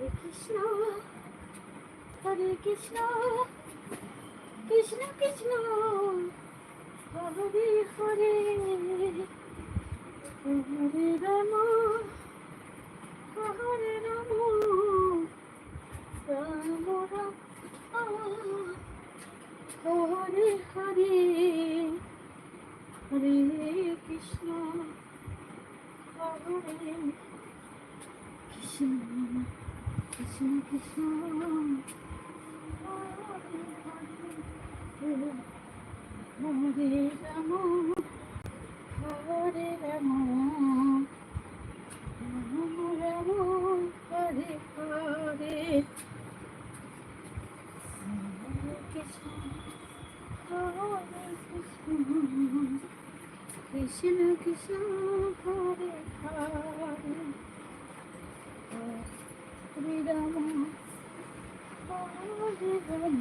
Krishna Hare Krishna Krishna Krishna Hare Hare Hare Ram Hare Ram Ram Ram Hare Hare Hare Krishna Hare Krishna Krishna Krishna Hare Hare Hare Ram Hare Ram Ram Ram Hare Hare Hare Krishna Hare Krishna Krishna Krishna Hare Hare Hare Ram Hare Ram